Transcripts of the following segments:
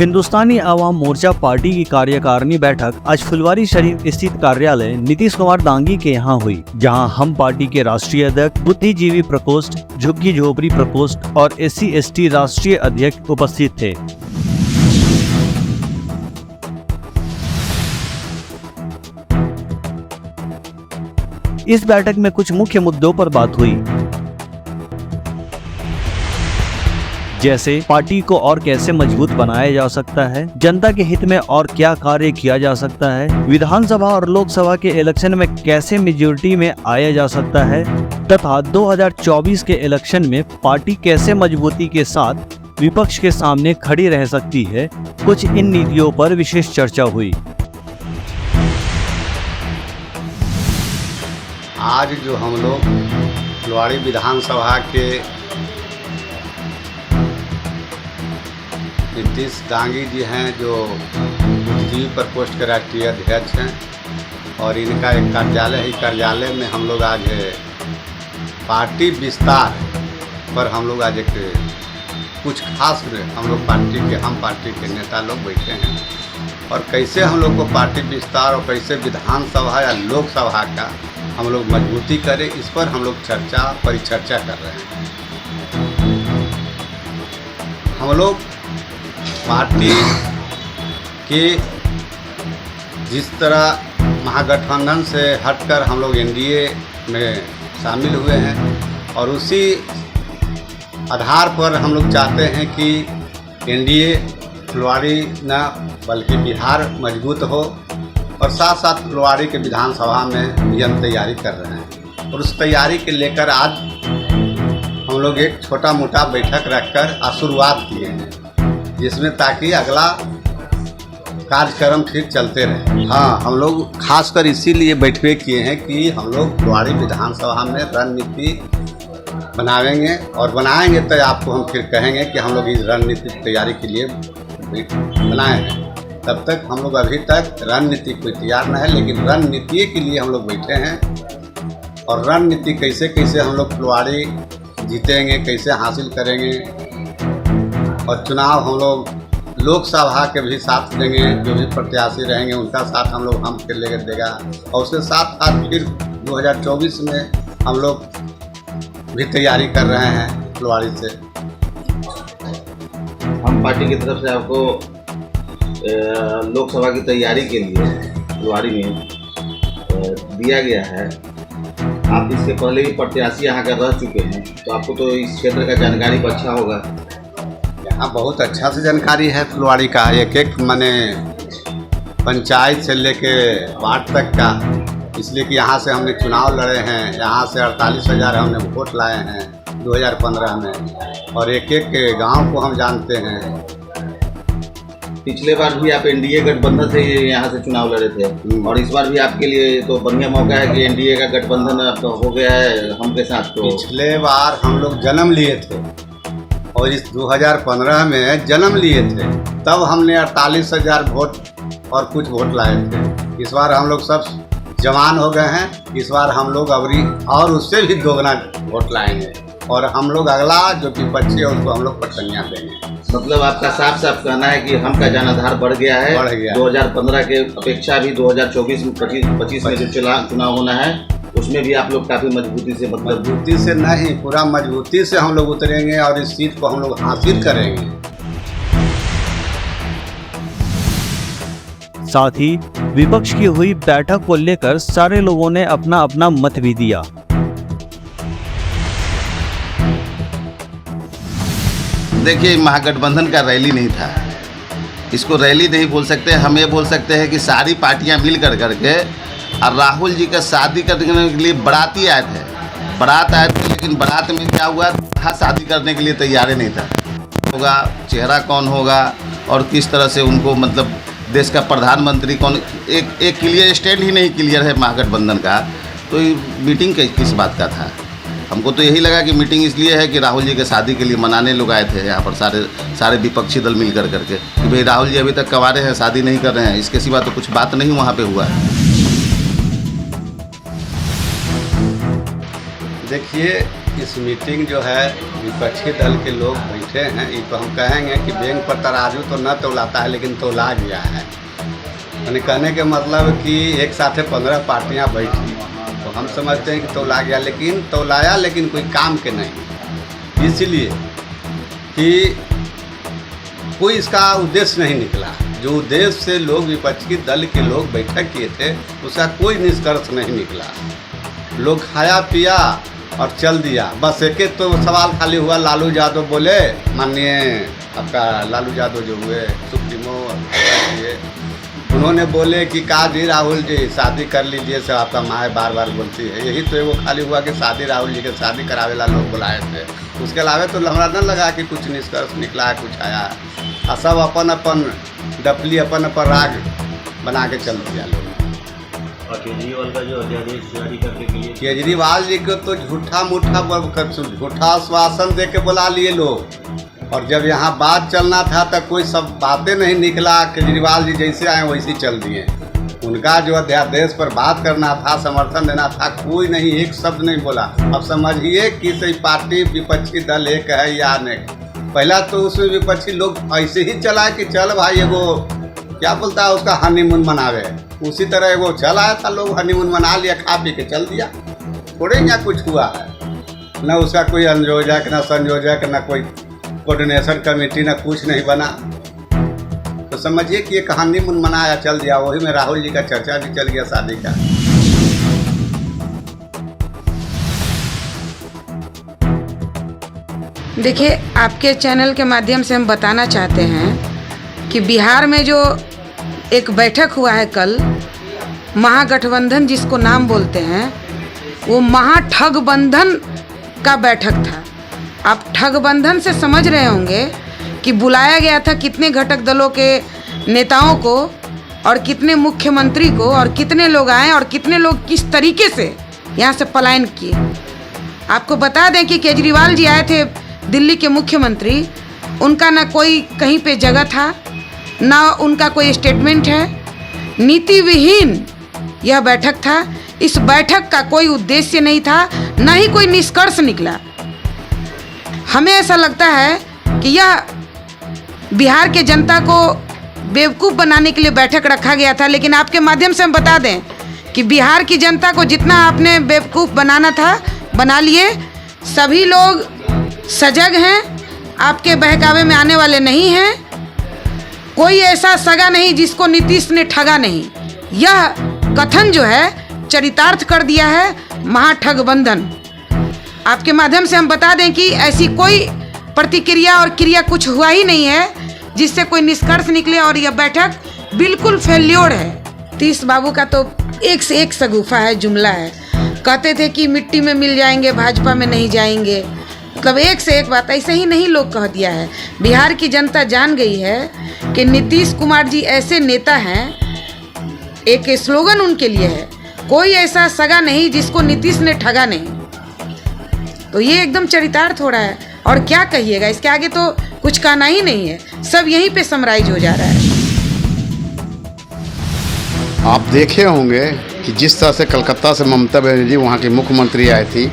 Hindustani Awam Morcha party की कार्यकारिणी बैठक आज फुलवारीशरीफ स्थित कार्यालय नीतीश कुमार दांगी के यहाँ हुई, जहां हम पार्टी के राष्ट्रीय अध्यक्ष, बुद्धिजीवी प्रकोष्ठ, झुग्गी झोपड़ी प्रकोष्ठ और SC/ST राष्ट्रीय अध्यक्ष उपस्थित थे। इस बैठक में कुछ मुख्य मुद्दों पर बात हुई, जैसे पार्टी को और कैसे मजबूत बनाया जा सकता है, जनता के हित में और क्या कार्य किया जा सकता है, विधानसभा और लोकसभा के इलेक्शन में कैसे मेजॉरिटी में आया जा सकता है तथा 2024 के इलेक्शन में पार्टी कैसे मजबूती के साथ विपक्ष के सामने खड़ी रह सकती है। कुछ इन नीतियों पर विशेष चर्चा हुई। आज जो हम लोग फुलवारी विधानसभा के नीतीश दांगी जी हैं, जो बुद्धिजीवी प्रकोष्ठ के राष्ट्रीय अध्यक्ष हैं, और इनका एक कार्यालय है। कार्यालय में हम लोग आज पार्टी विस्तार पर हम लोग आज एक कुछ खास हम लोग पार्टी के नेता लोग बैठे हैं, और कैसे हम लोग को पार्टी विस्तार और कैसे विधानसभा या लोकसभा का हम लोग मजबूती करें, इस पर हम लोग परिचर्चा कर रहे हैं। हम लोग पार्टी के जिस तरह महागठबंधन से हटकर हम लोग NDA में शामिल हुए हैं, और उसी आधार पर हम लोग चाहते हैं कि NDA फुलवारी न बल्कि बिहार मजबूत हो, और साथ साथ फुलवारी के विधानसभा में भी हम तैयारी कर रहे हैं। और उस तैयारी के लेकर आज हम लोग एक छोटा मोटा बैठक रखकर शुरुआत किए हैं, जिसमें ताकि अगला कार्यक्रम ठीक चलते रहे। हाँ, हम लोग खासकर इसीलिए बैठके किए हैं कि हम लोग फुलवारी विधानसभा में रणनीति बनाएंगे, और बनाएंगे तो आपको हम फिर कहेंगे कि हम लोग इस रणनीति तैयारी के लिए बनाए हैं। तब तक हम लोग अभी तक रणनीति कोई तैयार न है, लेकिन रणनीति के लिए हम लोग बैठे हैं। और रणनीति कैसे कैसे हम लोग फुलवारी जीतेंगे, कैसे हासिल करेंगे, और चुनाव हम लोग लोकसभा के भी साथ देंगे, जो भी प्रत्याशी रहेंगे उनका साथ हम लोग हम फिर लेकर देगा, और उसके साथ साथ फिर 2024 में हम लोग भी तैयारी कर रहे हैं फुलवारी से। हम पार्टी की तरफ से आपको लोकसभा की तैयारी के लिए फुलवारी में दिया गया है। आप इसके पहले भी प्रत्याशी यहाँ का रह चुके हैं, तो आपको तो इस क्षेत्र का जानकारी अच्छा होगा। यहाँ बहुत अच्छा से जानकारी है फुलवारी का, एक माने पंचायत से लेके वार्ड तक का, इसलिए कि यहाँ से हमने चुनाव लड़े हैं। यहाँ से 48,000 हमने वोट लाए हैं 2015 में, और एक गांव को हम जानते हैं। पिछले बार भी आप NDA गठबंधन से यहाँ से चुनाव लड़े थे, और इस बार भी आपके लिए तो बढ़िया मौका है कि NDA का गठबंधन अब तो हो गया है हमके साथ। तो पिछले बार हम लोग जन्म लिए थे, और इस 2015 में जन्म लिए थे, तब हमने 48,000 वोट और कुछ वोट लाए थे। इस बार हम लोग सब जवान हो गए हैं, इस बार हम लोग अबरी और उससे भी दोगुना वोट लाएंगे, और हम लोग अगला जो कि बच्चे है उसको हम लोग पटकनियाँ देंगे। मतलब आपका साफ साफ कहना है कि हम का जनाधार बढ़ गया है। 2015 के अपेक्षा भी 2024 में 25 में जो चुनाव होना है, उसमें भी आप लोग काफ़ी मजबूती से, मतलब मजबूती से नहीं, पूरा मजबूती से हम लोग उतरेंगे, और इस सीट को हम लोग हासिल करेंगे। साथ ही विपक्ष की हुई बैठक को लेकर सारे लोगों ने अपना अपना मत भी दिया। देखिए, महागठबंधन का रैली नहीं था, इसको रैली नहीं बोल सकते। हम ये बोल सकते हैं कि सारी पार्टियां मिल करके और राहुल जी का शादी करने के लिए बाराती आए थे, लेकिन बारात में क्या हुआ, शादी करने के लिए तैयार नहीं था। होगा चेहरा कौन होगा और किस तरह से उनको, मतलब देश का प्रधानमंत्री कौन, एक क्लियर स्टैंड ही नहीं क्लियर है महागठबंधन का। तो मीटिंग किस बात का था? हमको तो यही लगा कि मीटिंग इसलिए है कि राहुल जी के शादी के लिए मनाने लोग आए थे यहाँ पर, सारे विपक्षी दल मिल करके कि भाई राहुल जी अभी तक कवारे हैं, शादी नहीं कर रहे हैं। इसके सिवा तो कुछ बात नहीं वहाँ पे हुआ। देखिए, इस मीटिंग जो है विपक्षी दल के लोग बैठे हैं, ये तो हम कहेंगे कि बैंक पर तराजू तो न तौलाता है लेकिन तौला गया है। यानी कहने के मतलब कि एक साथ 15 पार्टियां बैठी, तो हम समझते हैं कि तौला गया, लेकिन तौलाया लेकिन कोई काम के नहीं, इसलिए कि कोई इसका उद्देश्य नहीं निकला। जो उद्देश्य से लोग विपक्षी दल के लोग बैठक किए थे उसका कोई निष्कर्ष नहीं निकला। लोग खाया पिया और चल दिया। बस एक तो सवाल खाली हुआ, लालू यादव बोले, माननीय आपका लालू यादव जो हुए सुप्रीमो, उन्होंने बोले कि काजी राहुल जी शादी कर लीजिए, से आपका माँ बार बार बोलती है। यही तो वो खाली हुआ कि शादी राहुल जी के शादी करावेला लोग बुलाए थे। उसके अलावा तो हमारा न लगा कि कुछ निष्कर्ष निकला है, कुछ आया है। और सब अपन अपन डपली अपन अपन राग बना के चल दिया लोग। और केजरीवाल का जो अध्यादेश जारी करने के लिए, केजरीवाल जी को तो झूठा आश्वासन दे के बुला लिए लोग, और जब यहाँ बात चलना था तो कोई सब बातें नहीं निकला। केजरीवाल जी जैसे आए वैसे चल दिए। उनका जो अध्यादेश पर बात करना था, समर्थन देना था, कोई नहीं, एक शब्द नहीं बोला। अब समझिए कि सही पार्टी विपक्षी दल एक है या नहीं। पहला तो उसमें विपक्षी लोग ऐसे ही चला कि चल भाई एगो क्या बोलता है उसका हनीमून मनावे, उसी तरह एगो चल आया था, लोग हनीमून मना लिया, खा पी के चल दिया। थोड़े यहाँ कुछ हुआ है, न उसका कोई अनुयोजक न संयोजक न कोई कोऑर्डिनेशन कमेटी न कुछ नहीं बना। तो समझिए कि एक हनीमून मनाया चल दिया। वही में राहुल जी का चर्चा भी चल गया शादी का। देखिए, आपके चैनल के माध्यम से हम बताना चाहते हैं कि बिहार में जो एक बैठक हुआ है कल, महागठबंधन जिसको नाम बोलते हैं, वो महाठगबंधन का बैठक था। आप ठगबंधन से समझ रहे होंगे कि बुलाया गया था कितने घटक दलों के नेताओं को और कितने मुख्यमंत्री को, और कितने लोग आए और कितने लोग किस तरीके से यहाँ से पलायन किए। आपको बता दें कि केजरीवाल जी आए थे दिल्ली के मुख्यमंत्री, उनका ना कोई कहीं पे जगह था, ना उनका कोई स्टेटमेंट है, नीति विहीन यह बैठक था। इस बैठक का कोई उद्देश्य नहीं था, ना ही कोई निष्कर्ष निकला। हमें ऐसा लगता है कि यह बिहार के जनता को बेवकूफ़ बनाने के लिए बैठक रखा गया था। लेकिन आपके माध्यम से हम बता दें कि बिहार की जनता को जितना आपने बेवकूफ़ बनाना था बना लिए। सभी लोग सजग हैं, आपके बहकावे में आने वाले नहीं हैं। कोई ऐसा सगा नहीं जिसको नीतीश ने ठगा नहीं। यह कथन जो है चरितार्थ कर दिया है महाठगबंधन। आपके माध्यम से हम बता दें कि ऐसी कोई प्रतिक्रिया और क्रिया कुछ हुआ ही नहीं है जिससे कोई निष्कर्ष निकले, और यह बैठक बिल्कुल फेल्योर है। तीस बाबू का तो एक से एक सगुफा है, जुमला है। कहते थे कि मिट्टी में मिल जाएंगे, भाजपा में नहीं जाएंगे। मतलब एक से एक बात, ऐसे ही नहीं लोग कह दिया है। बिहार की जनता जान गई है कि नीतीश कुमार जी ऐसे नेता हैं, एक स्लोगन उनके लिए है, कोई ऐसा सगा नहीं जिसको नीतीश ने ठगा नहीं। तो ये एकदम चरितार्थ हो रहा है, और क्या कहिएगा, इसके आगे तो कुछ कहना ही नहीं है। सब यहीं पे समराइज हो जा रहा है। आप देखे होंगे कि जिस तरह से कलकत्ता से ममता बनर्जी वहाँ की मुख्यमंत्री आई थी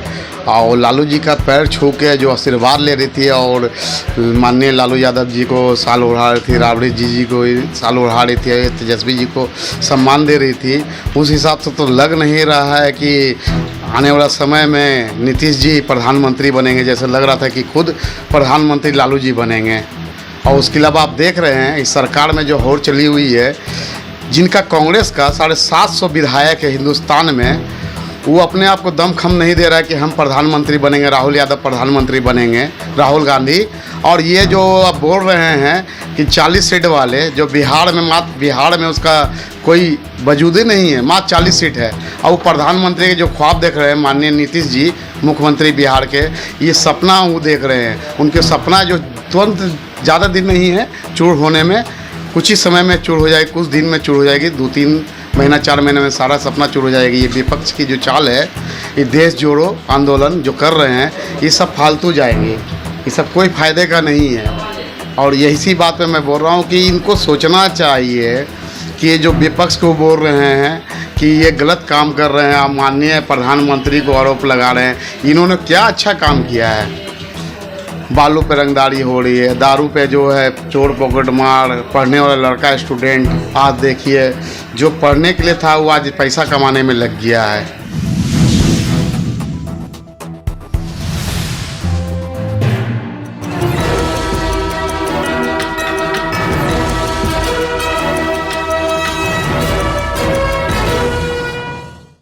और लालू जी का पैर छू के जो आशीर्वाद ले रही थी, और माननीय लालू यादव जी को साल ओढ़ा रही थी, राबड़ी जी को साल ओढ़ा रही थी, तेजस्वी जी को सम्मान दे रही थी, उस हिसाब से तो लग नहीं रहा है कि आने वाला समय में नीतीश जी प्रधानमंत्री बनेंगे। जैसे लग रहा था कि खुद प्रधानमंत्री लालू जी बनेंगे। और उसके अलावा आप देख रहे हैं इस सरकार में जो होड़ चली हुई है, जिनका कांग्रेस का 750 विधायक है हिंदुस्तान में, वो अपने आप को दमखम नहीं दे रहा है कि हम प्रधानमंत्री बनेंगे, राहुल यादव प्रधानमंत्री बनेंगे, राहुल गांधी। और ये जो अब बोल रहे हैं कि 40 सीट वाले, जो बिहार में मात्र बिहार में उसका कोई वजूद ही नहीं है, मात्र 40 सीट है, और वो प्रधानमंत्री के जो ख्वाब देख रहे हैं माननीय नीतीश जी मुख्यमंत्री बिहार के, ये सपना वो देख रहे हैं। उनके सपना जो तुरंत ज़्यादा दिन नहीं है चूर होने में, कुछ ही समय में चूर हो जाएगी, कुछ दिन में चूर हो जाएगी, 2-3 महीना 4 महीने में सारा सपना चूर हो जाएगी। ये विपक्ष की जो चाल है, ये देश जोड़ो आंदोलन जो कर रहे हैं, ये सब फालतू जाएंगे, ये सब कोई फ़ायदे का नहीं है। और यही सी बात पे मैं बोल रहा हूँ कि इनको सोचना चाहिए कि ये जो विपक्ष को बोल रहे हैं कि ये गलत काम कर रहे हैं। आप माननीय प्रधानमंत्री को आरोप लगा रहे हैं। इन्होंने क्या अच्छा काम किया है? बालू पे रंगदारी हो रही है, दारू पे जो है चोर पॉकेट मार, पढ़ने वाला लड़का स्टूडेंट आज देखिए जो पढ़ने के लिए था वो आज पैसा कमाने में लग गया है।